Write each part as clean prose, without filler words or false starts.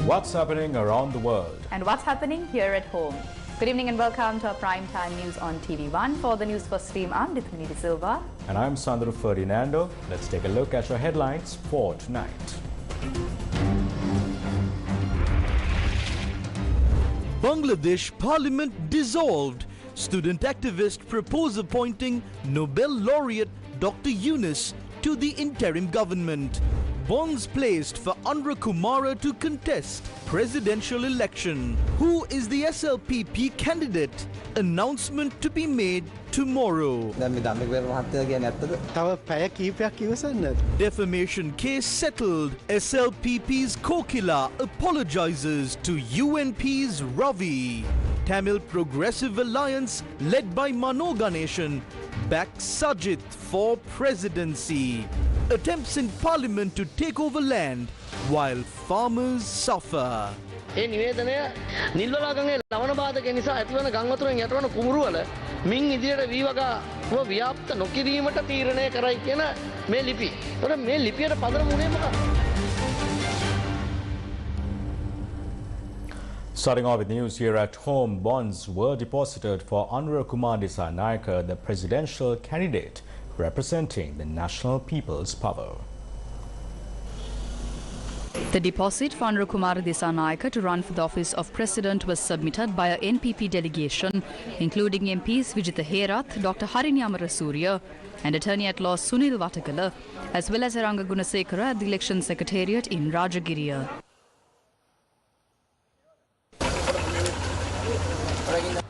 What's happening around the world? And what's happening here at home? Good evening and welcome to our prime time news on TV1. For the Newsfirst team, I'm Dithmini De Silva. And I'm Sandro Ferdinando. Let's take a look at your headlines for tonight. Bangladesh Parliament dissolved. Student activists propose appointing Nobel laureate Dr. Yunus to the interim government. Bonds placed for Anura Kumara to contest presidential election. Who is the SLPP candidate? Announcement to be made tomorrow. Defamation case settled. SLPP's Kokila apologizes to UNP's Ravi. Tamil Progressive Alliance led by Mano Ganeshan backs Sajith for presidency. Attempts in parliament to take over land while farmers suffer. ඒ නිවේදනය නිල්වලාගඟේ ලවණ බාධක නිසා ඇතිවන ගම් වතුරෙන් යටවන කුඹුරු වල මින් ඉදිරියට වීවගාව ව්‍යාප්ත නොකිරීමට තීරණය කරයි කියන මේ ලිපි. ඒතර මේ ලිපියට පදනම උනේ මොකක්ද? Starting off with news here at home, bonds were deposited for Anura Kumar Dissanayake, the presidential candidate representing the National People's Power. The deposit for Anura Kumar Dissanayake to run for the office of president was submitted by a NPP delegation, including MPs Vijitha Herath, Dr. Harini Amarasuriya and Attorney-at-Law Sunil Watagala, as well as Aranga Gunasekara at the election secretariat in Rajagiriya.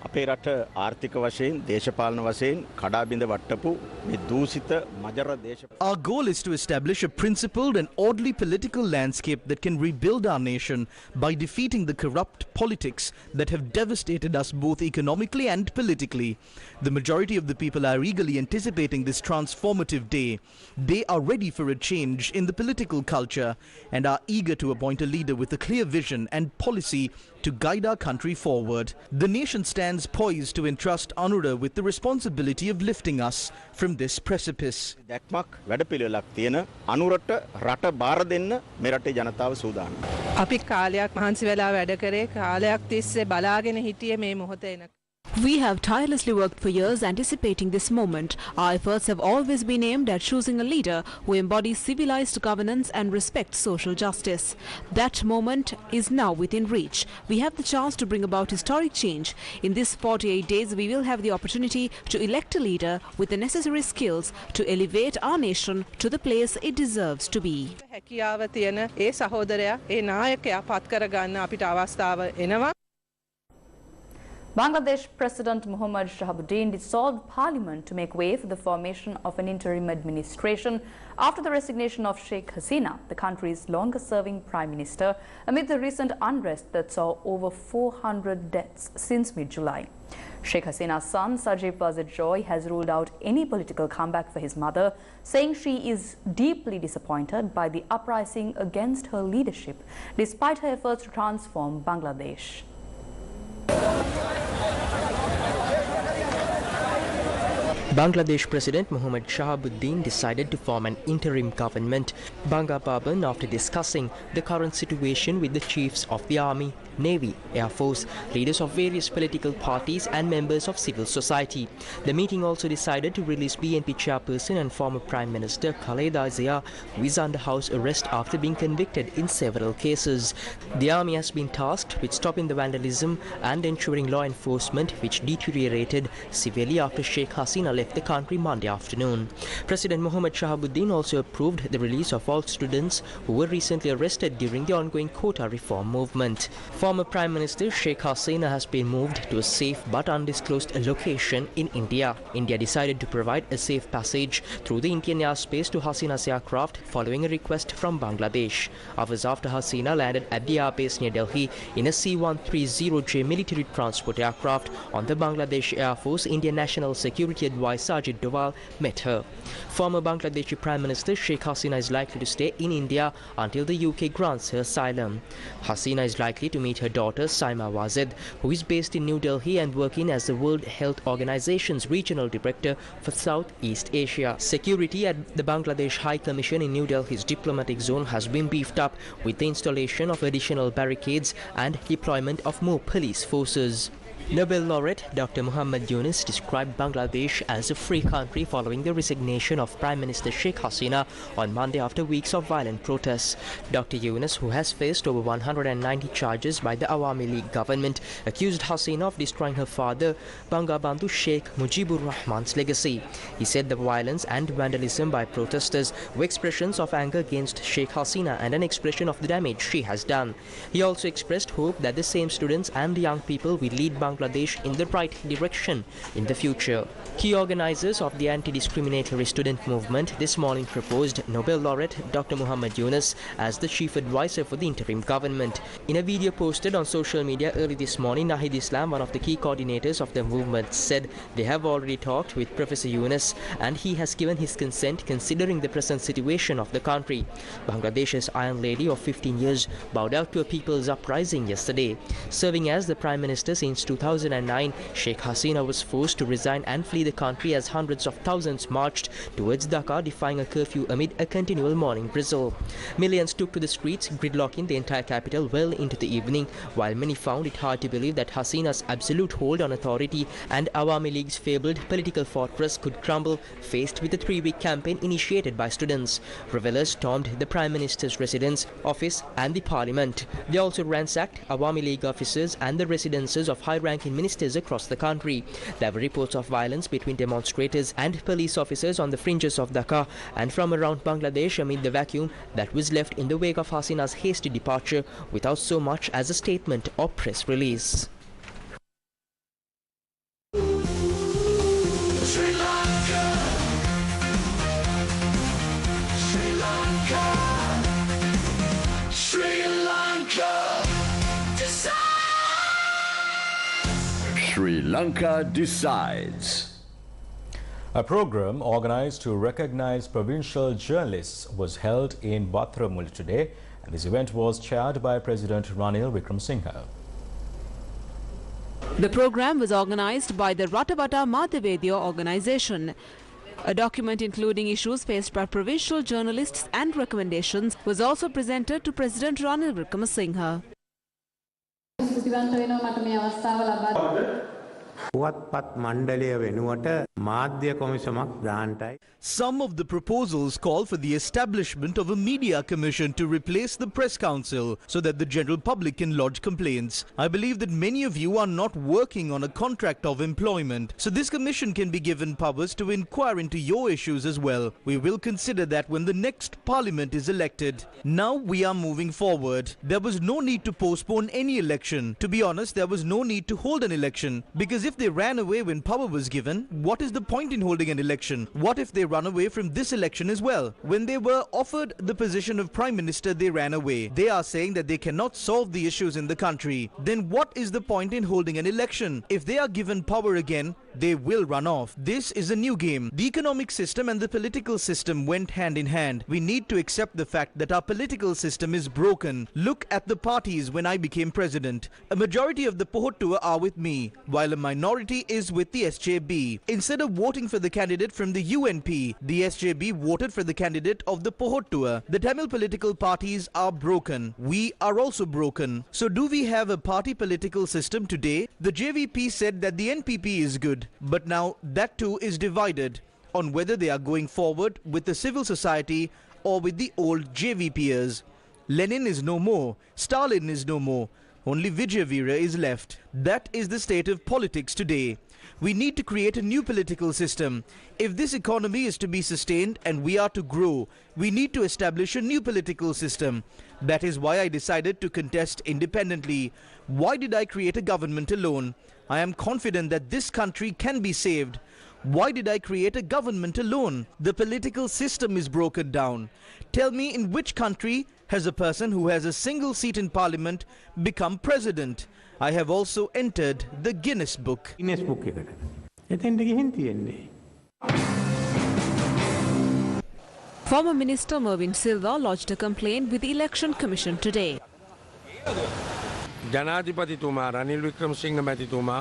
අපේ රට ආර්ථික වශයෙන් දේශපාලන වශයෙන් කඩාබිඳ වට්ටපු මේ දූෂිත මජර දේශ Our goal is to establish a principled and orderly political landscape that can rebuild our nation by defeating the corrupt politics that have devastated us both economically and politically. The majority of the people are eagerly anticipating this transformative day. They are ready for a change in the political culture and are eager to appoint a leader with a clear vision and policy to guide our country forward. The nation stands poised to entrust Anura with the responsibility of lifting us from this precipice. දැක්මක් වැඩපිළිවෙලක් තියෙන අනුරට රට බාර දෙන්න මේ රටේ ජනතාව සූදානම්. අපි කාලයක් මහන්සි වෙලා වැඩ කරේ කාලයක් තිස්සේ බලාගෙන හිටියේ මේ මොහොත එන. We have tirelessly worked for years anticipating this moment. Our efforts have always been aimed at choosing a leader who embodies civilized governance and respects social justice. That moment is now within reach. We have the chance to bring about historic change. In these 48 days, we will have the opportunity to elect a leader with the necessary skills to elevate our nation to the place it deserves to be. හැකියාව තියෙන ඒ සහෝදරයා ඒ නායකයා පත් කරගන්න අපිට අවස්ථාව එනවා. Bangladesh President Mohammad Shahabuddin dissolved parliament to make way for the formation of an interim administration after the resignation of Sheikh Hasina, the country's longest-serving prime minister, amid the recent unrest that saw over 400 deaths since mid-July. Sheikh Hasina's son, Sajib Wazir Joy, has ruled out any political comeback for his mother, saying she is deeply disappointed by the uprising against her leadership, despite her efforts to transform Bangladesh. Bangladesh President Mohammad Shahabuddin decided to form an interim government, Banga Bhavan, after discussing the current situation with the chiefs of the Army, Navy, Air Force, leaders of various political parties and members of civil society. The meeting also decided to release BNP chairperson and former Prime Minister Khaleda Zia, who is under house arrest after being convicted in several cases. The army has been tasked with stopping the vandalism and ensuring law enforcement, which deteriorated severely after Sheikh Hasina left the country Monday afternoon. President Mohammad Shahabuddin also approved the release of all students who were recently arrested during the ongoing quota reform movement. Former Prime Minister Sheikh Hasina has been moved to a safe but undisclosed location in India. India decided to provide a safe passage through the Indian airspace to Hasina's aircraft following a request from Bangladesh. Hours after Hasina landed at the airbase near Delhi in a C-130J military transport aircraft on the Bangladesh Air Force Indian National Security Advisor wife Sajid Doval met her. Former Bangladeshi Prime Minister Sheikh Hasina is likely to stay in India until the UK grants her asylum. Hasina is likely to meet her daughter Saima Wazed, who is based in New Delhi and working as the World Health Organization's Regional Director for Southeast Asia. Security at the Bangladesh High Commission in New Delhi's diplomatic zone has been beefed up with the installation of additional barricades and deployment of more police forces. Nobel laureate Dr. Muhammad Yunus described Bangladesh as a free country following the resignation of Prime Minister Sheikh Hasina on Monday after weeks of violent protests. Dr. Yunus, who has faced over 190 charges by the Awami League government, accused Hasina of destroying her father, Bangabandhu Sheikh Mujibur Rahman's legacy. He said the violence and vandalism by protesters were expressions of anger against Sheikh Hasina and an expression of the damage she has done. He also expressed hope that the same students and young people will lead Bangladesh in the right direction in the future. Key organizers of the anti-discriminatory student movement this morning proposed Nobel laureate Dr. Muhammad Yunus as the chief advisor for the interim government. In a video posted on social media early this morning, Nahid Islam, one of the key coordinators of the movement, said they have already talked with Professor Yunus and he has given his consent considering the present situation of the country. Bangladesh's Iron Lady of 15 years bowed out to a people's uprising yesterday. Serving as the Prime Minister since 2009, Sheikh Hasina was forced to resign and flee the country as hundreds of thousands marched towards Dhaka, defying a curfew amid a continual morning drizzle. Millions took to the streets, gridlocking the entire capital well into the evening, while many found it hard to believe that Hasina's absolute hold on authority and Awami League's fabled political fortress could crumble, faced with a 3-week campaign initiated by students. Revelers stormed the Prime Minister's residence, office and the parliament. They also ransacked Awami League offices and the residences of high-ranking ministers across the country. There were reports of violence between demonstrators and police officers on the fringes of Dhaka and from around Bangladesh amid the vacuum that was left in the wake of Hasina's hasty departure without so much as a statement or press release. Sri Lanka, Sri Lanka, Sri Lanka, Sri Lanka decides. A program organized to recognize provincial journalists was held in Bathramuli today, and this event was chaired by President Ranil Wickremesinghe. The program was organized by the Ratavata Madhavedya organization. A document including issues faced by provincial journalists and recommendations was also presented to President Ranil Wickremesinghe. Some of the proposals call for the establishment of a media commission to replace the press council so that the general public can lodge complaints. I believe that many of you are not working on a contract of employment, so this commission can be given powers to inquire into your issues as well. We will consider that when the next parliament is elected. Now we are moving forward. There was no need to postpone any election. To be honest, there was no need to hold an election, because if they ran away when power was given, what is the point in holding an election? What if they run away from this election as well? When they were offered the position of Prime Minister, they ran away. They are saying that they cannot solve the issues in the country. Then what is the point in holding an election? If they are given power again, they will run off. This is a new game. The economic system and the political system went hand in hand. We need to accept the fact that our political system is broken. Look at the parties when I became president. A majority of the Pohottua are with me, while a minority is with the SJB. Instead of voting for the candidate from the UNP, the SJB voted for the candidate of the Pohottua. The Tamil political parties are broken. We are also broken. So do we have a party political system today? The JVP said that the NPP is good, but now that too is divided on whether they are going forward with the civil society or with the old JVPers. Lenin is no more. Stalin is no more. Only Vijay Veera is left. That is the state of politics today. We need to create a new political system. If this economy is to be sustained and we are to grow, we need to establish a new political system. That is why I decided to contest independently. Why did I create a government alone? I am confident that this country can be saved. Why did I create a government alone? The political system is broken down. Tell me, in which country has a person who has a single seat in parliament become president? I have also entered the Guinness Book. Former Minister Mervyn Silva lodged a complaint with the Election Commission today. ජනාධිපතිතුමා රනිල් වික්‍රමසිංහ මැතිතුමා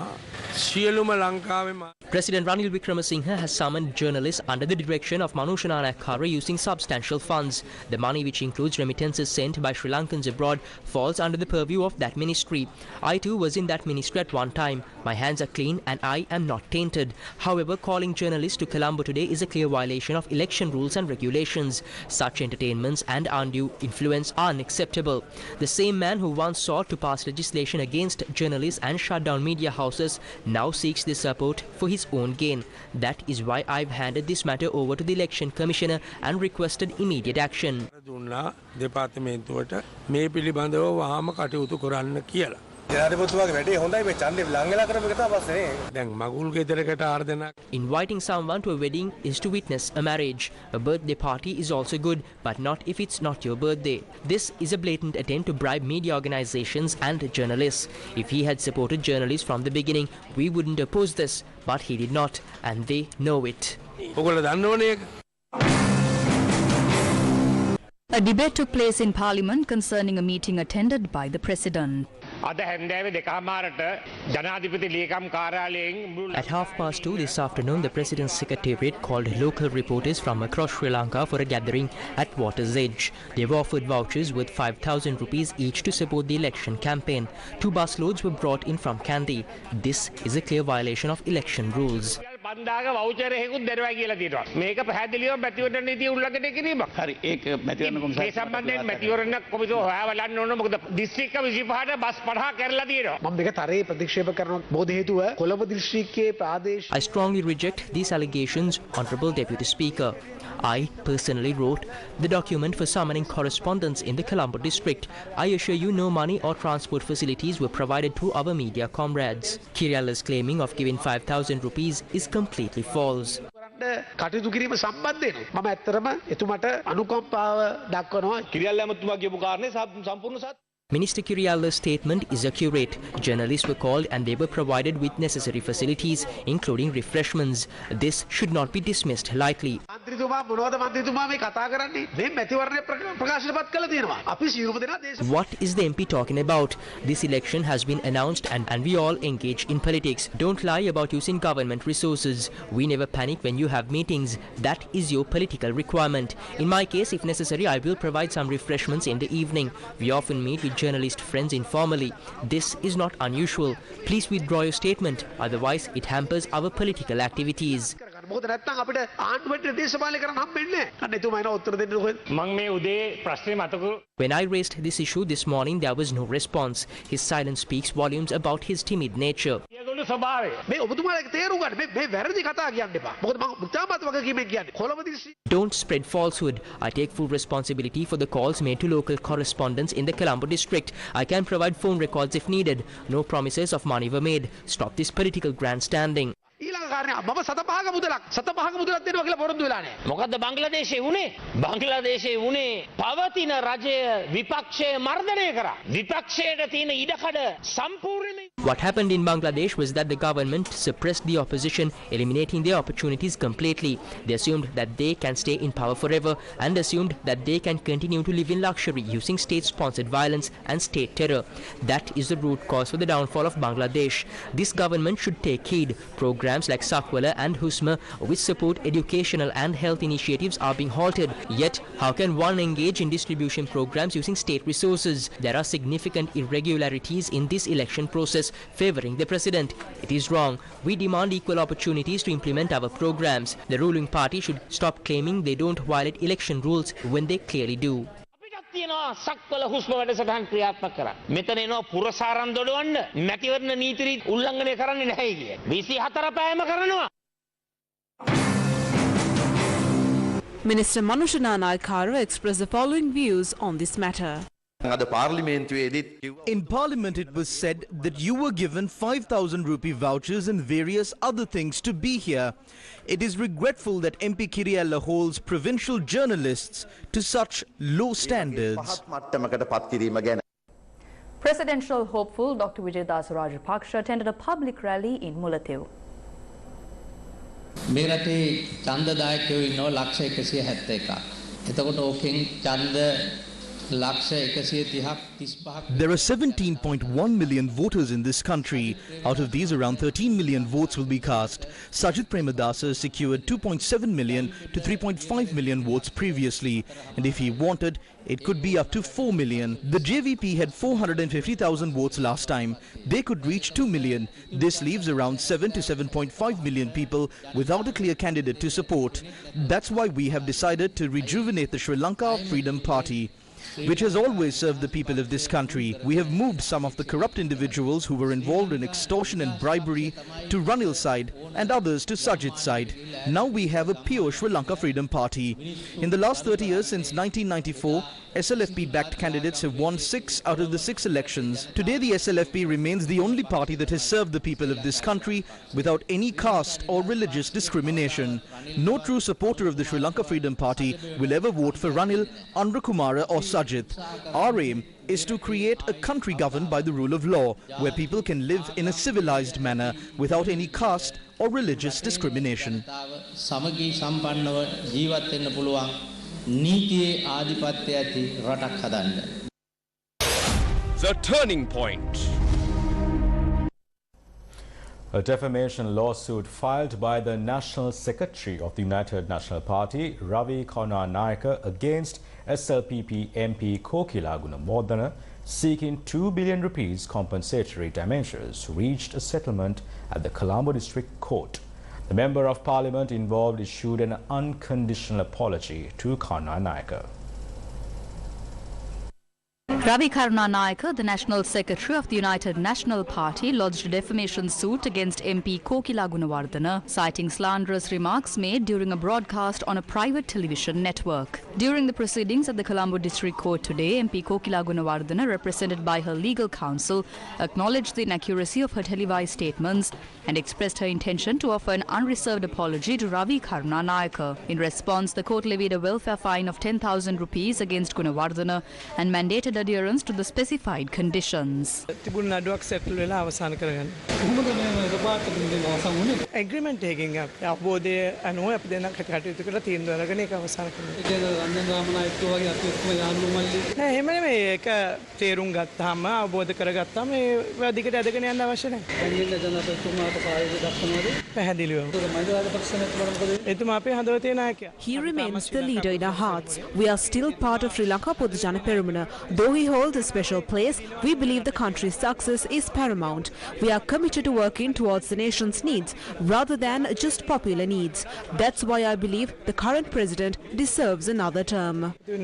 සියලුම ලංකාවේ President Ranil Wickremesinghe has summoned journalists under the direction of Manusha Nayakkara using substantial funds. The money, which includes remittances sent by Sri Lankans abroad, falls under the purview of that ministry. I too was in that ministry at one time. My hands are clean and I am not tainted. However, calling journalists to Colombo today is a clear violation of election rules and regulations. Such entertainments and undue influence are unacceptable. The same man who once sought to pass legislation against journalists and shut down media houses now seeks this support for his own gain. That is why I've handed this matter over to the Election Commissioner and requested immediate action. දෙපාර්තමේන්තුවට මේ පිළිබඳව වහාම කටයුතු කරන්න කියලා. Inviting someone to a wedding is to witness a marriage. A birthday party is also good, but not if it's not your birthday. This is a blatant attempt to bribe media organizations and journalists. If he had supported journalists from the beginning, we wouldn't oppose this, but he did not, and they know it. A debate took place in Parliament concerning a meeting attended by the President. At 2:30 this afternoon, the President's Secretariat called local reporters from across Sri Lanka for a gathering at Water's Edge. They were offered vouchers worth 5,000 rupees each to support the election campaign. 2 busloads were brought in from Kandy. This is a clear violation of election rules. I strongly reject these allegations, Honourable Deputy Speaker. I personally wrote the document for summoning correspondents in the Colombo district. I assure you no money or transport facilities were provided to our media comrades. Kirialla's claiming of giving 5,000 rupees is completely false. කටයුතු කිරීම සම්බන්ධයෙන් මම ඇත්තටම එතුමාට අනුකම්පාව දක්වනවා. කිරියල්ල ඇමතුමා කියපු කාරණේ සම්පූර්ණ සත්‍ය. Minister Kirialla's statement is accurate. Journalists were called and they were provided with necessary facilities, including refreshments. This should not be dismissed lightly. What is the MP talking about? This election has been announced and we all engage in politics. Don't lie about using government resources. We never panic when you have meetings. That is your political requirement. In my case, if necessary, I will provide some refreshments in the evening. We often meet with journalist friends informally. This is not unusual. Please withdraw your statement, otherwise it hampers our political activities. When I raised this issue this morning, there was no response. His silence speaks volumes about his timid nature. Don't spread falsehood. I take full responsibility for the calls made to local correspondents in the Colombo district. I can provide phone records if needed. No promises of money were made. Stop this political grandstanding. මොකද්ද බංග්ලාදේශයේ වුණේ? බංග්ලාදේශයේ වුණේ පවතින රජය විපක්ෂය මර්ධනය කරා. විපක්ෂයට තියෙන ඉඩකඩ සම්පූර්ණයෙන්ම. What happened in Bangladesh was that the government suppressed the opposition, eliminating their opportunities completely. They assumed that they can stay in power forever and assumed that they can continue to live in luxury using state-sponsored violence and state terror. That is the root cause for the downfall of Bangladesh. This government should take heed. Programs like Sakwala and Husma, which support educational and health initiatives, are being halted. Yet, how can one engage in distribution programs using state resources? There are significant irregularities in this election process favoring the president. It is wrong. We demand equal opportunities to implement our programs. The ruling party should stop claiming they don't violate election rules when they clearly do. සක්වල හුස්ම වැඩසටහන් ක්‍රියාත්මක කරා. මෙතන එනවා පුරසාරම් දොඩවන්න මැතිවරණ නීති උල්ලංඝනය කරන්නේ නැහැ කිය. 24 පැයම කරනවා. Minister Manusha Nayakkara expressed the following views on this matter. In Parliament, it was said that you were given 5,000 rupee vouchers and various other things to be here. It is regretful that MP Kirialla holds provincial journalists to such low standards. Presidential hopeful Dr. Vijay Rajapaksa attended a public rally in Bulletin. මේ රටේ ඡන්දදායකයෝ ඉන්නවා ලක්ෂ 171ක්. එතකොට ඕකෙන් ඡන්ද ලක්ෂ 135ක්. There are 17.1 million voters in this country. Out of these, around 13 million votes will be cast. Sajid Premadasa secured 2.7 million to 3.5 million votes previously, and if he wanted, it could be up to 4 million. The JVP had 450,000 votes last time. They could reach 2 million. This leaves around 7 to 7.5 million people without a clear candidate to support. That's why we have decided to rejuvenate the Sri Lanka Freedom Party, which has always served the people of this country. We have moved some of the corrupt individuals who were involved in extortion and bribery to Ranil's side and others to Sajid's side. Now we have a pure Sri Lanka Freedom Party. In the last 30 years, since 1994, SLFP-backed candidates have won 6 out of the 6 elections. Today, the SLFP remains the only party that has served the people of this country without any caste or religious discrimination. No true supporter of the Sri Lanka Freedom Party will ever vote for Ranil, Andhra Kumara or Sajid. Our aim is to create a country governed by the rule of law, where people can live in a civilized manner without any caste or religious discrimination. Samagi සම්පන්නව ජීවත් වෙන්න පුළුවන් නීතියේ ආධිපත්‍ය ඇති රටක් හදන්න. The Turning Point. A defamation lawsuit filed by the National Secretary of the United National Party, Ravi Karunanayake, against SLPP MP Kokila Gunamordana, seeking 2 billion rupees compensatory damages, reached a settlement at the Colombo District Court. The Member of Parliament involved issued an unconditional apology to Karunanayake. Ravi Karunanayake, the National Secretary of the United National Party, lodged a defamation suit against MP Kokila Gunawardena, citing slanderous remarks made during a broadcast on a private television network. During the proceedings at the Colombo District Court today, MP Kokila Gunawardena, represented by her legal counsel, acknowledged the inaccuracy of her televised statements and expressed her intention to offer an unreserved apology to Ravi Karunanayake. In response, the court levied a welfare fine of 10,000 rupees against Gunawardena and mandated adherence to the specified conditions. Agreement taking up. He remains the leader in our hearts. We are still part of Sri Lanka Podujana Peramuna. Though he holds a special place, we believe the country's success is paramount. We are committed to working towards the nation's needs rather than just popular needs. That's why I believe the current president deserves another term. We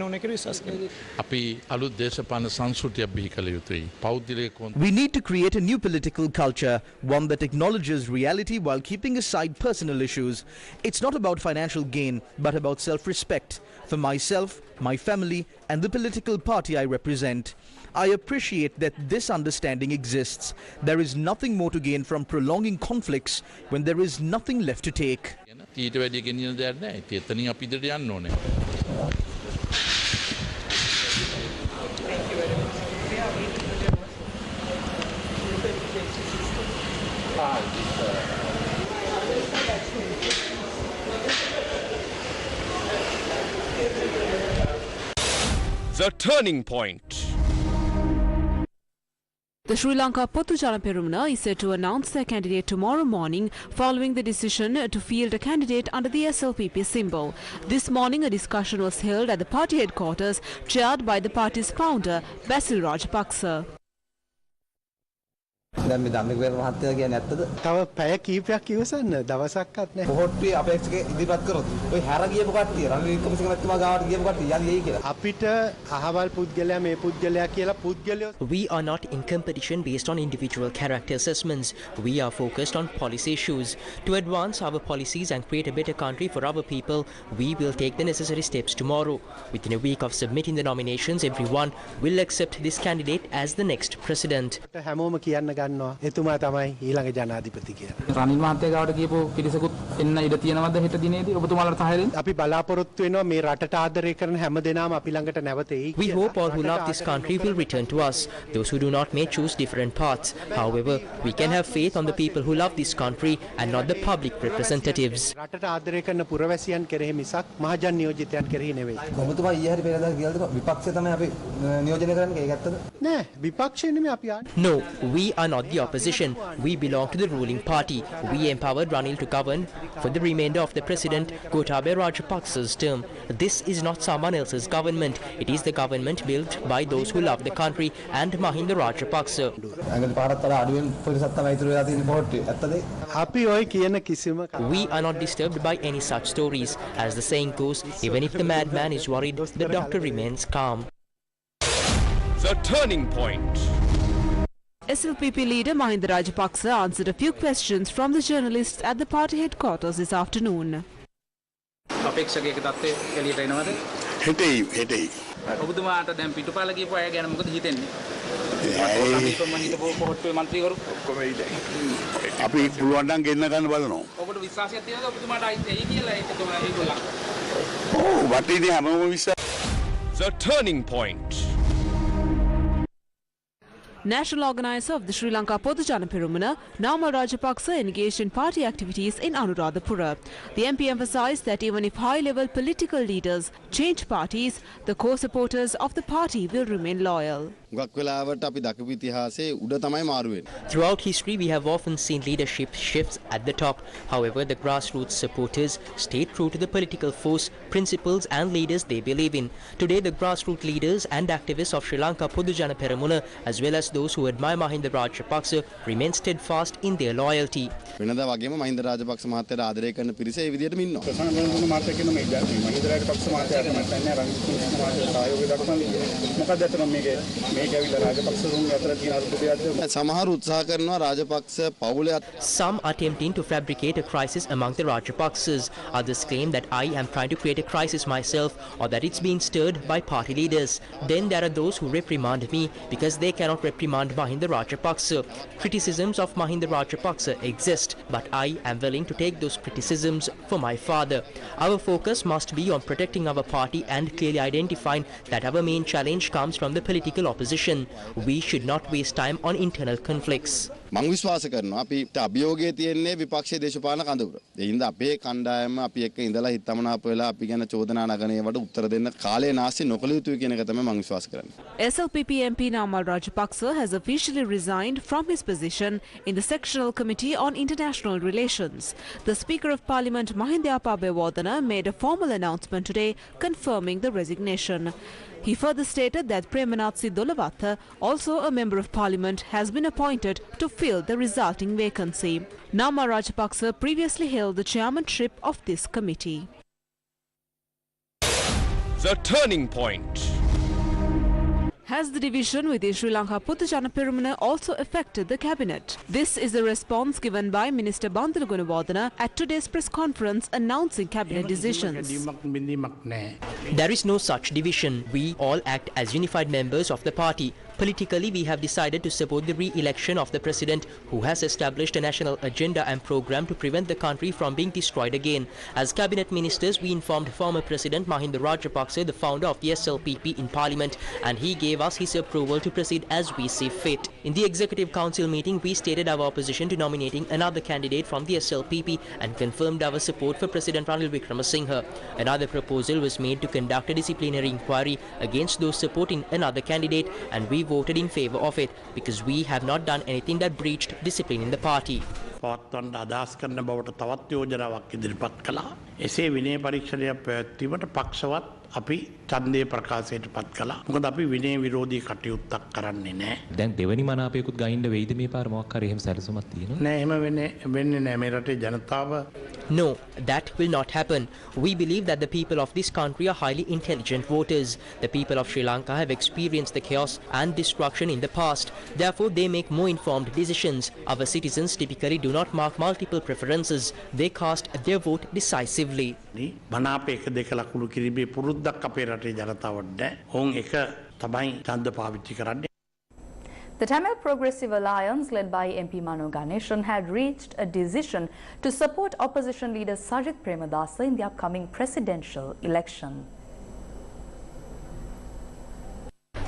need to create a new political culture, one that acknowledges reality while keeping aside personal issues. It's not about financial gain, but about self-respect for myself, my family, and the political party I represent. I appreciate that this understanding exists. There is nothing more to gain from prolonging conflicts when there is nothing left to take. The Turning Point. The Sri Lanka Potujana Peramuna is set to announce their candidate tomorrow morning following the decision to field a candidate under the SLPP symbol. This morning a discussion was held at the party headquarters chaired by the party's founder Basil Rajapaksa. දැන් මේ ධම්මික මහත්තයා කියන්නේ ඇත්තද? තව පැය කීපයක් ඉවසන්න දවසක්වත් නැහැ. කොහොට්ටුවේ අපේක්ෂක ඉදිරිපත් කරොත් ඔය හැර ගියපු කට්ටිය රනිල් වික්‍රමසිංහ මහත්මයා ගාවට ගියපු කට්ටිය යන්නේ එයි කියලා. අපිට අහවල් පුද්ගලයා මේ පුද්ගලයා කියලා පුද්ගලයෝ. We are not in competition based on individual character assessments. We are focused on policy issues. To advance our policies and create a better country for our people, we will take the necessary steps tomorrow. Within a week of submitting the nominations, everyone will accept this candidate as the next president. හැමෝම කියන්න ගන්නවා එතුමා තමයි ඊළඟ ජනාධිපති කියලා. රනිල් මහත්තයා ගාවට ගියපු පිරිසකුත් එන්න ඉඩ තියෙනවද හෙට දිනේදී ඔබතුමාලට සහාය දෙන්න? අපි බලාපොරොත්තු වෙනවා මේ රටට ආදරය කරන හැමදෙනාම අපි ළඟට නැවත එයි. We hope all who love this country will return to us. Those who do not may choose different paths. However, we can have faith on the people who love this country and not the public representatives. රටට ආදරය කරන පුරවැසියන් කෙරෙහි මිසක් මහජන නියෝජිතයන් කෙරෙහි නෙවෙයි. ඔබතුමා ඊයේ හරි පෙරේදා කියලා විපක්ෂය තමයි අපි නියෝජනය කරන්නේ ඒක ඇත්තද? නෑ විපක්ෂය නෙමෙයි අපි No, we are not the opposition. We belong to the ruling party. We empowered Ranil to govern for the remainder of the President Gotabaya Rajapaksa's term. This is not someone else's government. It is the government built by those who love the country and Mahinda Rajapaksa. We are not disturbed by any such stories. As the saying goes, even if the madman is worried, the doctor remains calm. The turning point. SLPP leader Mahinda Rajapaksa answered a few questions from the journalists at the party headquarters this afternoon. අපේක්ෂකයෙක් තත්ත්වය එළියට එනවද? හෙටෙයි. ඔබතුමාට දැන් පිටුපාල කියපු අය ගැන මොකද හිතෙන්නේ? අපි පුළුවන් නම් ගෙන්න ගන්න බලනවා. ඔබට විශ්වාසයක් තියෙනවද ඔබතුමාට එයි කියලා ඒගොල්ලෝ? ඔව් වටිනේ හැමෝම විශ්වාස. The turning point. National organizer of the Sri Lanka Podujana Peramuna, Namal Rajapaksa engaged in party activities in Anuradhapura. The MP emphasised that even if high-level political leaders change parties, the core supporters of the party will remain loyal. Throughout history, we have often seen leadership shifts at the top. However, the grassroots supporters stayed true to the political force, principles and leaders they believe in. Today, the grassroots leaders and activists of Sri Lanka Podujana Peramuna, as well as those who admire Mahinda Rajapaksa, remain steadfast in their loyalty. Some are attempting to fabricate a crisis among the Rajapaksas. Others claim that I am trying to create a crisis myself or that it's being stirred by party leaders. Then there are those who reprimand me because they cannot reprimand Mahinda Rajapaksa. Criticisms of Mahinda Rajapaksa exist, but I am willing to take those criticisms for my father. Our focus must be on protecting our party and clearly identifying that our main challenge comes from the political opposition. We should not waste time on internal conflicts. මම විශ්වාස කරනවා අපිට අභියෝගයේ තියෙන්නේ විපක්ෂයේ දේශපාලන කඳවුර. ඒ හින්දා අපේ කණ්ඩායම අපි එක්ක ඉඳලා හිතමනාප වෙලා අපි ගැන චෝදනා නගන ඒවට උත්තර දෙන්න කාලය නාස්ති නොකළ යුතුයි කියන එක තමයි මම විශ්වාස කරන්නේ. SLPP MP Namal Rajapaksa has officially resigned from his position in the Sectional Committee on International Relations. The Speaker of Parliament Mahinda Rajapaksa made a formal announcement today confirming the resignation. He further stated that Premanath Sidolawatha, also a Member of Parliament, has been appointed to fill the resulting vacancy. Namal Rajapaksa previously held the chairmanship of this committee. The turning point. Has the division within Sri Lanka Podujana Peramuna also affected the cabinet? This is the response given by Minister Bandula Gunawardena at today's press conference announcing cabinet decisions. There is no such division. We all act as unified members of the party. Politically, we have decided to support the re-election of the president who has established a national agenda and program to prevent the country from being destroyed again. As cabinet ministers, we informed former President Mahinda Rajapaksa, the founder of the SLPP in Parliament, and he gave us his approval to proceed as we see fit. In the Executive Council meeting, we stated our opposition to nominating another candidate from the SLPP and confirmed our support for President Ranil Wickremesinghe. Another proposal was made to conduct a disciplinary inquiry against those supporting another candidate, and we voted in favour of it because we have not done anything that breached discipline in the party. පවත්වන්න අදහස් කරන බවට තවත් යෝජනාවක් ඉදිරිපත් කළා. එසේ විනය පරීක්ෂණයක් පැවැත්වීමට පක්ෂවත් අපි ඡන්දය ප්‍රකාශයට පත් කළා. මොකද අපි විනය විරෝධී කටයුත්තක් කරන්නේ නැහැ. දැන් දෙවනි මනාපයකුත් ගයින්න වෙයිද මේ පාර මොකක් හරි එහෙම සැලසුමක් තියෙනවා? නෑ එහෙම වෙන්නේ නෑ මේ රටේ ජනතාව. No, that will not happen. We believe that the people of this country are highly intelligent voters. The people of Sri Lanka have experienced the chaos and destruction in the past. Therefore, they make more informed decisions. Our citizens typically do not mark multiple preferences. They cast their vote decisively. මනාපයක දෙක ලකුණු කිරීමේ පුරුද්දක් අපේ රටේ ජනතාවට නැහැ. ඔවුන් එක තමයි ඡන්ද පාවිච්චි කරන්නේ. The Tamil Progressive Alliance, led by MP Mano Ganeshan, had reached a decision to support opposition leader Sajith Premadasa in the upcoming presidential election.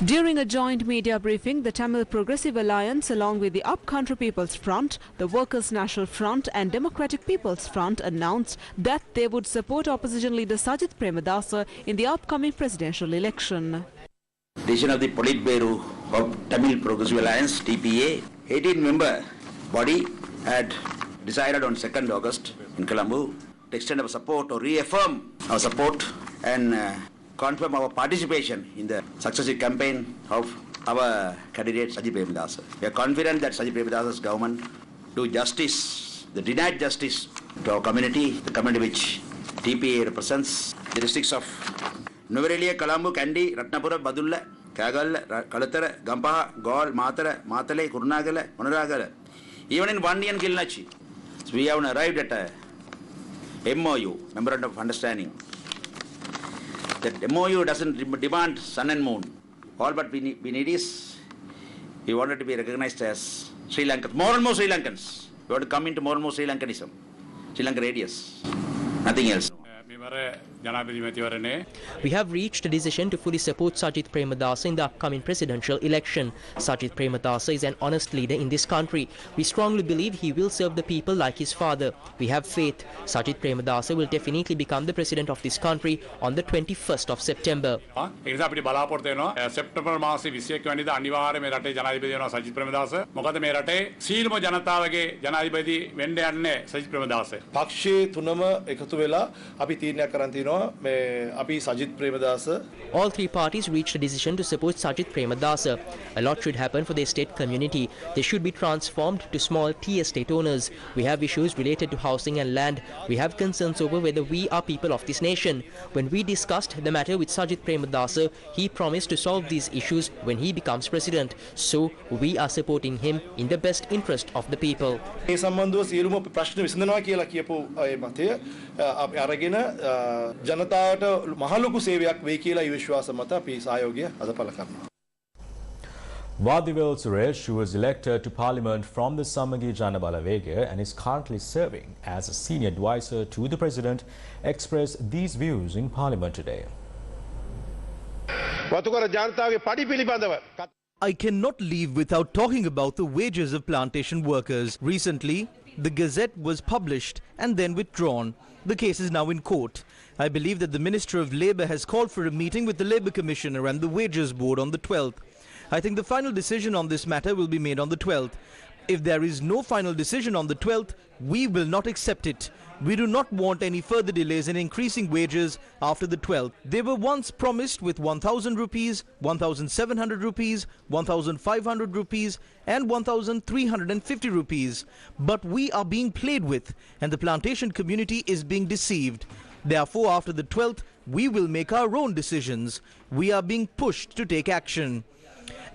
During a joint media briefing, the Tamil Progressive Alliance, along with the Upcountry People's Front, the Workers' National Front and Democratic People's Front, announced that they would support opposition leader Sajith Premadasa in the upcoming presidential election. Decision of the Politburo of Tamil Progressive Alliance, TPA, 18-member body had decided on 2nd August in Colombo to extend our support or reaffirm our support and confirm our participation in the successive campaign of our candidate Sajith Premadasa. We are confident that Sajith Premadasa's government do justice, the denied justice to our community, the community which TPA represents, the districts of Nuvarelia, Colombo, Kandy, Ratnapura, Badulla, Kagal, Kalatara, Gampaha, Gaul, Matara, Matale, Kurnagala, Monaragala. Even in Vandi and Kilnachi, we have arrived at a MOU, Memorandum of Understanding. That MOU doesn't demand sun and moon. All but we need is, we wanted to be recognized as Sri Lanka. More and more Sri Lankans. We want to come into more and more Sri Lankanism. Sri Lanka radius. Nothing else. We have reached a decision to fully support Sajith Premadasa in the upcoming presidential election. Sajith Premadasa is an honest leader in this country. We strongly believe he will serve the people like his father. We have faith. Sajith Premadasa will definitely become the president of this country on the 21st of September. September මාසේ 21 වෙනිදා අනිවාර්යයෙන් මේ රටේ ජනාධිපති වෙනවා සජිත් ප්‍රේමදාස. මොකද මේ රටේ සීලම ජනතාවගේ ජනාධිපති වෙන්න යන්නේ සජිත් ප්‍රේමදාස. පක්ෂයේ තුනම එකතු වෙලා අපි තීරණයක් කරන් තිනවා මේ අපි Sajith Premadasa. All three parties reached a decision to support Sajith Premadasa. A lot should happen for the estate community. They should be transformed to small tea estate owners. We have issues related to housing and land. We have concerns over whether we are people of this nation. When we discussed the matter with Sajith Premadasa, he promised to solve these issues when he becomes president. So we are supporting him in the best interest of the people. මේ සම්බන්ධව සියලුම ප්‍රශ්න විසඳනවා කියලා කියපු මතය අපි අරගෙන ජනතාවට මහලොකු සේවයක් වෙයි කියලා විශ්වාස මත අපි සහයෝගය අද පළ කරනවා. Vadivel Suresh, who was elected to Parliament from the Samagi Janabalavega and is currently serving as a senior advisor to the President, expressed these views in Parliament today. I cannot leave without talking about the wages of plantation workers. Recently, the Gazette was published and then withdrawn. The case is now in court. I believe that the Minister of Labour has called for a meeting with the Labour Commissioner and the Wages Board on the 12th. I think the final decision on this matter will be made on the 12th. If there is no final decision on the 12th, we will not accept it. We do not want any further delays in increasing wages after the 12th. They were once promised with 1,000 rupees, 1,700 rupees, 1,500 rupees and 1,350 rupees. But we are being played with and the plantation community is being deceived. Therefore, after the 12th, we will make our own decisions. We are being pushed to take action.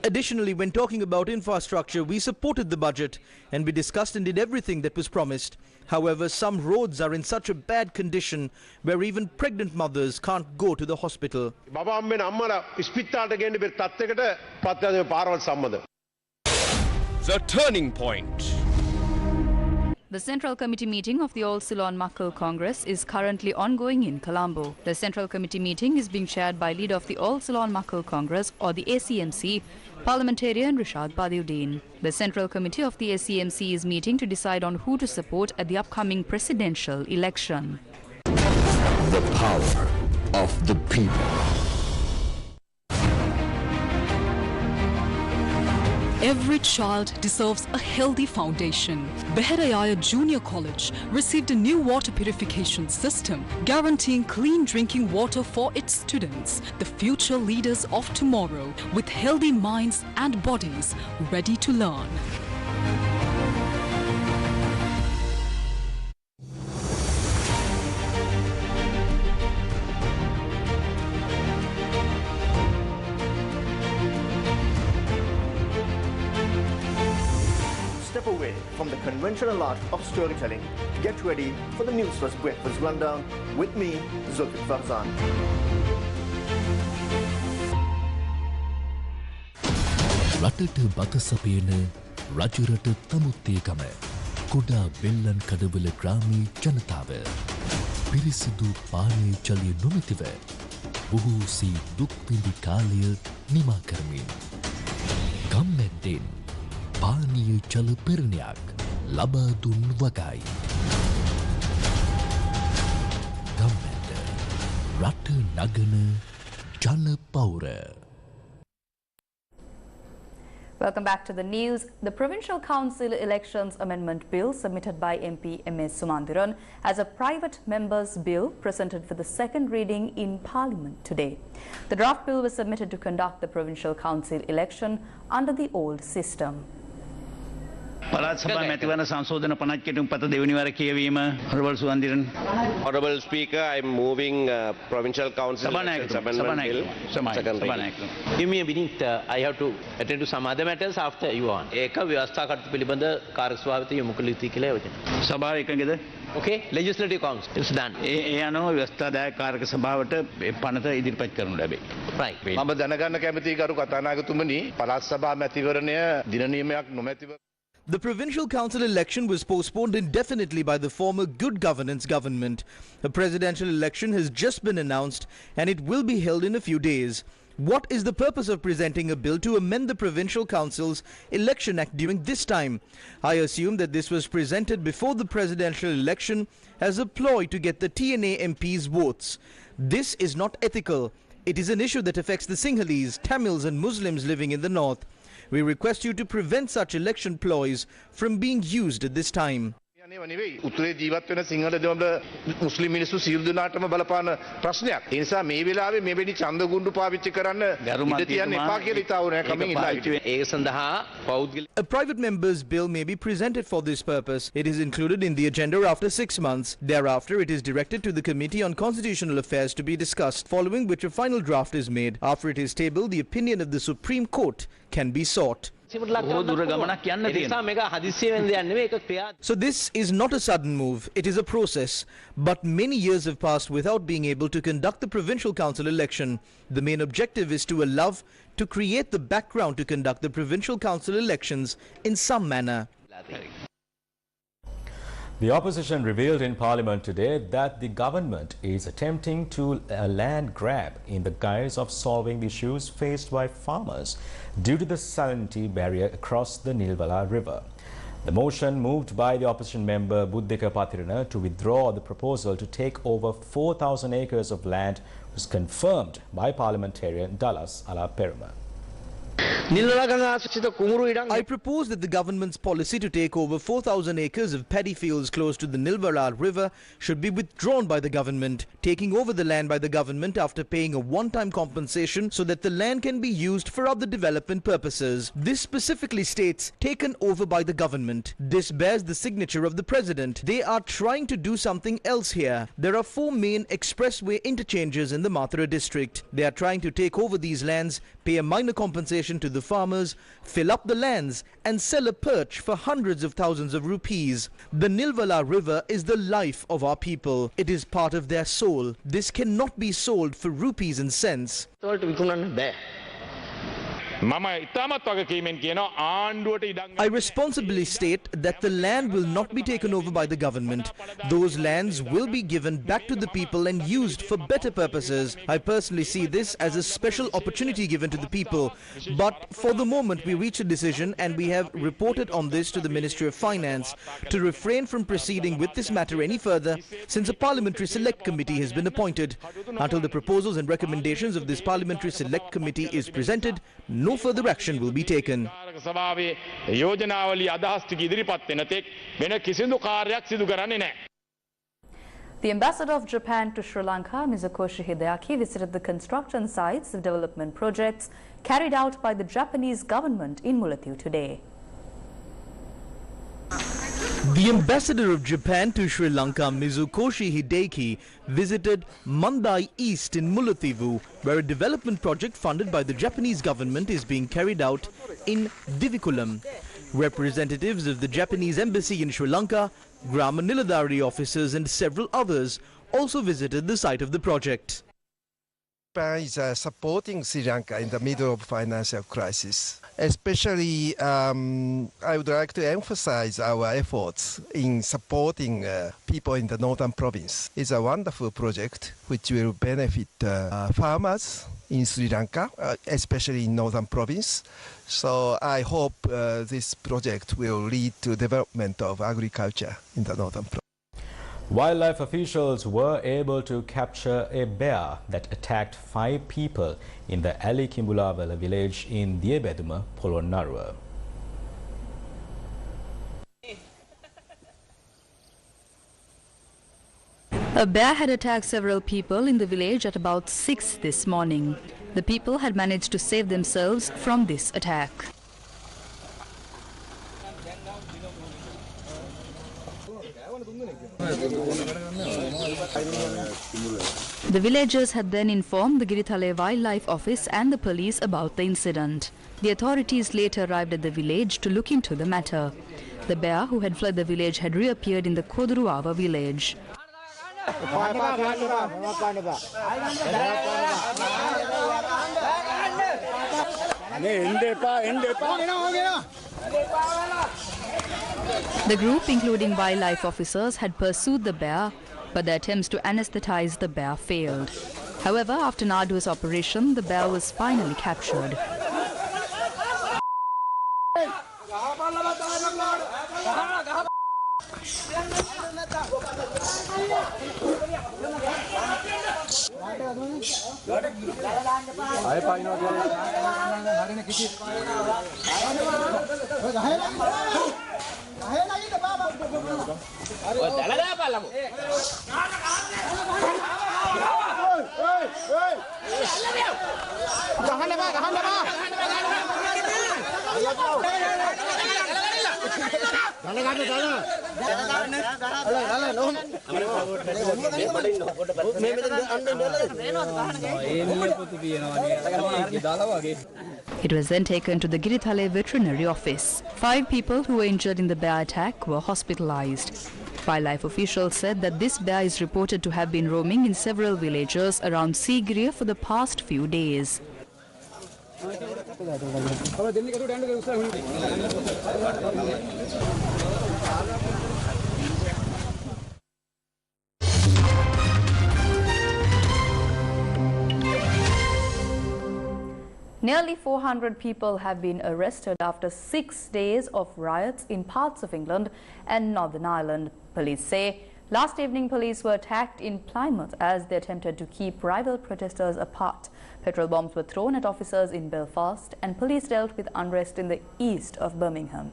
Additionally, when talking about infrastructure, we supported the budget and we discussed and did everything that was promised. However, some roads are in such a bad condition where even pregnant mothers can't go to the hospital. The turning point. The Central Committee meeting of the All Ceylon Makal Congress is currently ongoing in Colombo. The Central Committee meeting is being chaired by leader of the All Ceylon Makal Congress, or the ACMC, parliamentarian Rishad Badiuddin. The Central Committee of the ACMC is meeting to decide on who to support at the upcoming presidential election. The power of the people. Every child deserves a healthy foundation. Beherayaya Junior College received a new water purification system guaranteeing clean drinking water for its students, the future leaders of tomorrow, with healthy minds and bodies ready to learn. Step away from the conventional art of storytelling. Get ready for the Newsfirst Breakfast Rundown with me, Zulkif Farzan. රටට බත සපයන රජරට තමුත්තේකම කුඩා වෙල්ලන් කඩවල ග්‍රාමී ජනතාව පිරිසිදු පානීය ජලය නොමැතිව බොහෝසී දුක් විඳි කාලය නිමා කරමින් ගම්මැද්දෙන් පානීය ජල පෙරණයක් ලබා දුන් වගයි. ගම්මැද්ද රට නගන ජන පෞර. Welcome back to the news. The Provincial Council Elections Amendment Bill submitted by MP M.S. Sumandiran as a private member's bill presented for the second reading in Parliament today. The draft bill was submitted to conduct the Provincial Council election under the old system. පළාත් සභා මැතිවරණ සංශෝධන 50 කෙටුම් පත දෙවනි වර කියවීම Honorable Sumandiran. Honorable Speaker, I am moving Provincial Council Elections Amendment Bill. Second reading. Give me a minute. I have to attend to some other matters after you on. ඒක ව්‍යවස්ථා කටයුතු පිළිබඳ කාර්ය ස්වභාවිත යොමු කළ යුතුයි කියලා යෝජනා. සභාව එකඟද? Okay, Legislative Council. It's done. ඒ අනුව ව්‍යවස්ථාදායක කාර්යක සභාවට පනත ඉදිරිපත් කරනු ලැබේ. Right. මම දැනගන්න කැමතියි ගරු කතානායකතුමනි පළාත් සභා මැතිවරණය දින නියමයක් නොමැතිව The provincial council election was postponed indefinitely by the former Good Governance government. A presidential election has just been announced and it will be held in a few days. What is the purpose of presenting a bill to amend the Provincial Council's Election Act during this time? I assume that this was presented before the presidential election as a ploy to get the TNA MPs' votes. This is not ethical. It is an issue that affects the Sinhalese, Tamils and Muslims living in the north. We request you to prevent such election ploys from being used at this time. උතුරේ ජීවත් වෙන සිංහල දෙමළ මුස්ලිම් මිනිස්සු සියලු දෙනාටම බලපාන ප්‍රශ්නයක්. ඒ නිසා මේ වෙලාවේ මෙවැනි ඡන්ද ගුණ්ඩු පාවිච්චි කරන්න ඉඩ තියන්න එපා කියලා ඉතාවුනේ ඒක සඳහා පෞද්ගලික A private member's bill may be presented for this purpose. It is included in the agenda after 6 months. Thereafter, it is directed to the Committee on Constitutional Affairs to be discussed, following which a final draft is made. After it is tabled, the opinion of the Supreme Court can be sought. So this is not a sudden move, it is a process. But many years have passed without being able to conduct the provincial council election. The main objective is to allow to create the background to conduct the provincial council elections in some manner. The opposition revealed in Parliament today that the government is attempting to land grab in the guise of solving the issues faced by farmers due to the salinity barrier across the Nilvala River. The motion moved by the opposition member Buddhika Pathirana to withdraw the proposal to take over 4,000 acres of land was confirmed by parliamentarian Dallas Ala Peruma. I propose that the government's policy to take over 4,000 acres of paddy fields close to the Nilvala River should be withdrawn by the government, taking over the land by the government after paying a one-time compensation so that the land can be used for other development purposes. This specifically states taken over by the government. This bears the signature of the president. They are trying to do something else here. There are 4 main expressway interchanges in the Mathura district. They are trying to take over these lands, pay a minor compensation to the farmers, fill up the lands and sell a perch for hundreds of thousands of rupees. The Nilvala River is the life of our people. It is part of their soul. This cannot be sold for rupees and cents. I responsibly state that the land will not be taken over by the government. Those lands will be given back to the people and used for better purposes. I personally see this as a special opportunity given to the people. But for the moment we reach a decision and we have reported on this to the Ministry of Finance to refrain from proceeding with this matter any further since a Parliamentary Select Committee has been appointed. Until the proposals and recommendations of this Parliamentary Select Committee is presented, no further action will be taken. The ambassador of Japan to Sri Lanka, Mizukoshi Hideaki, visited the construction sites of development projects carried out by the Japanese government in Mullaitivu today. The ambassador of Japan to Sri Lanka, Mizukoshi Hideki, visited Mandai East in Mullaitivu, where a development project funded by the Japanese government is being carried out in Divikulam. Representatives of the Japanese embassy in Sri Lanka, Grama Niladhari officers and several others also visited the site of the project. Japan is supporting Sri Lanka in the middle of financial crisis. Especially, I would like to emphasize our efforts in supporting people in the northern province. It's a wonderful project which will benefit farmers in Sri Lanka, especially in northern province. So I hope this project will lead to development of agriculture in the northern province. Wildlife officials were able to capture a bear that attacked 5 people in the Ali Kimbulawala village in Diebeduma, Polonnaruwa. A bear had attacked several people in the village at about 6 this morning. The people had managed to save themselves from this attack. The villagers had then informed the Girithale Wildlife Office and the police about the incident. The authorities later arrived at the village to look into the matter. The bear who had fled the village had reappeared in the Koduruava village. The group, including wildlife officers, had pursued the bear, but their attempts to anesthetize the bear failed. However, after an arduous operation, the bear was finally captured. It was then taken to the Girithale Veterinary Office. 5 people who were injured in the bear attack were hospitalized. Wildlife officials said that this bear is reported to have been roaming in several villages around Sigiriya for the past few days. Nearly 400 people have been arrested after 6 days of riots in parts of England and Northern Ireland. Police say last evening police were attacked in Plymouth as they attempted to keep rival protesters apart. Petrol bombs were thrown at officers in Belfast and police dealt with unrest in the east of Birmingham.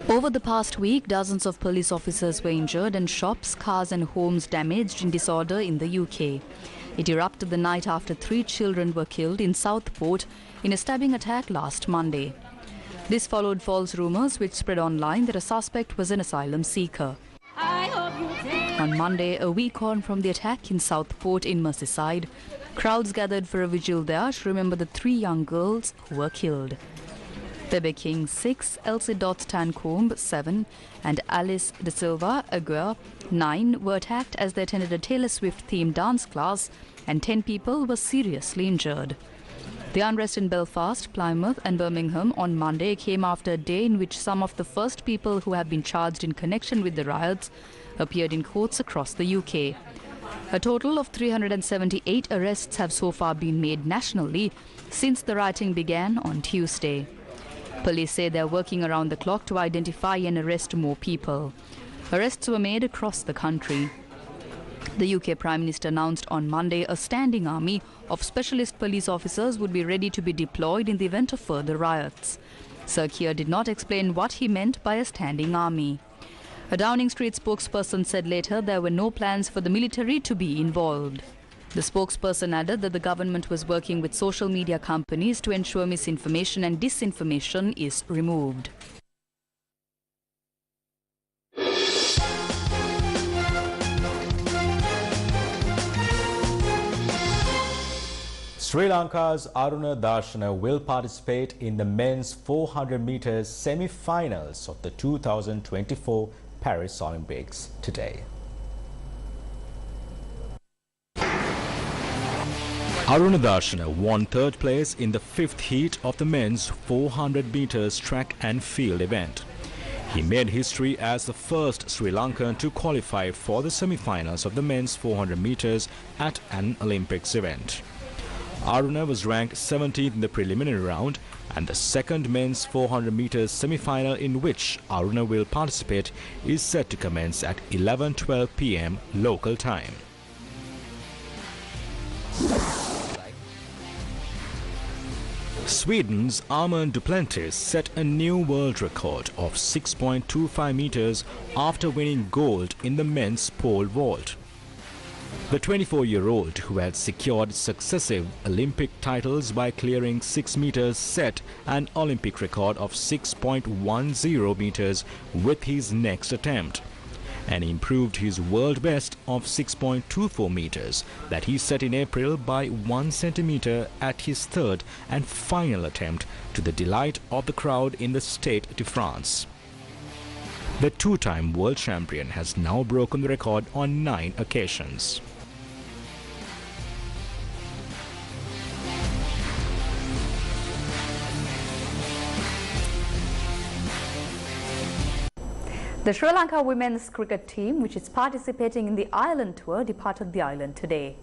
Over the past week, dozens of police officers were injured and shops, cars and homes damaged in disorder in the UK. It erupted the night after 3 children were killed in Southport in a stabbing attack last Monday. This followed false rumours which spread online that a suspect was an asylum seeker. On Monday, a week on from the attack in Southport in Merseyside, crowds gathered for a vigil there to remember the 3 young girls who were killed. Bebe King, 6, Elsie Tancombe, 7, and Alice De Silva Aguirre, 9, were attacked as they attended a Taylor Swift-themed dance class, and 10 people were seriously injured. The unrest in Belfast, Plymouth and Birmingham on Monday came after a day in which some of the first people who have been charged in connection with the riots appeared in courts across the UK. A total of 378 arrests have so far been made nationally since the rioting began on Tuesday. Police say they are working around the clock to identify and arrest more people. Arrests were made across the country. The UK Prime Minister announced on Monday a standing army of specialist police officers would be ready to be deployed in the event of further riots. Sir Keir did not explain what he meant by a standing army. A Downing Street spokesperson said later there were no plans for the military to be involved. The spokesperson added that the government was working with social media companies to ensure misinformation and disinformation is removed. Sri Lanka's Aruna Darshana will participate in the men's 400 meters semi-finals of the 2024 Paris Olympics today. Aruna Darshana won third place in the fifth heat of the men's 400 meters track and field event. He made history as the first Sri Lankan to qualify for the semi-finals of the men's 400 meters at an Olympics event. Aruna was ranked 17th in the preliminary round, and the second men's 400 meters semi-final in which Aruna will participate is set to commence at 11:12 p.m. local time. Sweden's Armand Duplantis set a new world record of 6.25 meters after winning gold in the men's pole vault. The 24-year-old, who had secured successive Olympic titles by clearing 6 meters, set an Olympic record of 6.10 meters with his next attempt, and improved his world best of 6.24 meters that he set in April by 1 centimeter at his third and final attempt, to the delight of the crowd in the Stade de France. The two-time world champion has now broken the record on 9 occasions. The Sri Lanka women's cricket team, which is participating in the Ireland tour, departed the island today.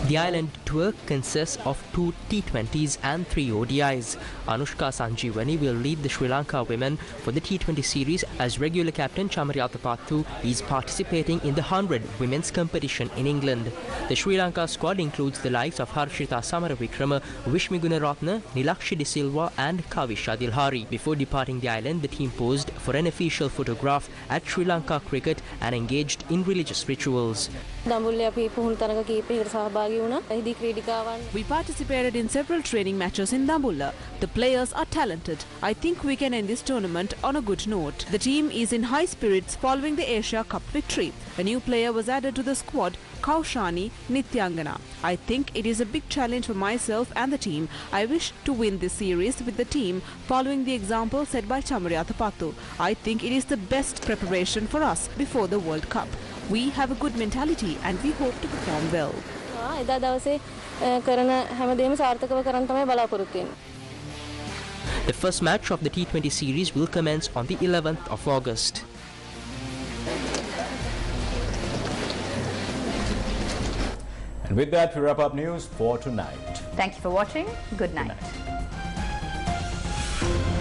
The Ireland tour consists of 2 T20s and 3 ODIs. Anushka Sanjeevani will lead the Sri Lanka women for the T20 series, as regular captain Chamariyatha Pattu is participating in the 100 women's competition in England. The Sri Lanka squad includes the likes of Harshita Samaravikrama, Vishmi Gunaratne, Nilakshi De Silva and Kavisha Dilhari. Before departing the island, the team posed for an official photograph at Sri Lanka cricket and engaged in religious rituals. We participated in several training matches in Dambulla. The players are talented. I think we can end this tournament on a good note. The team is in high spirits following the Asia Cup victory. A new player was added to the squad, Kaushani Nityangana. I think it is a big challenge for myself and the team. I wish to win this series with the team, following the example set by Chamariyatha Pattu. I think it is the best preparation for us before the World Cup. We have a good mentality and we hope to perform well. The first match of the T20 series will commence on the 11th of August. And with that, we wrap up news for tonight. Thank you for watching. Good night. Good night.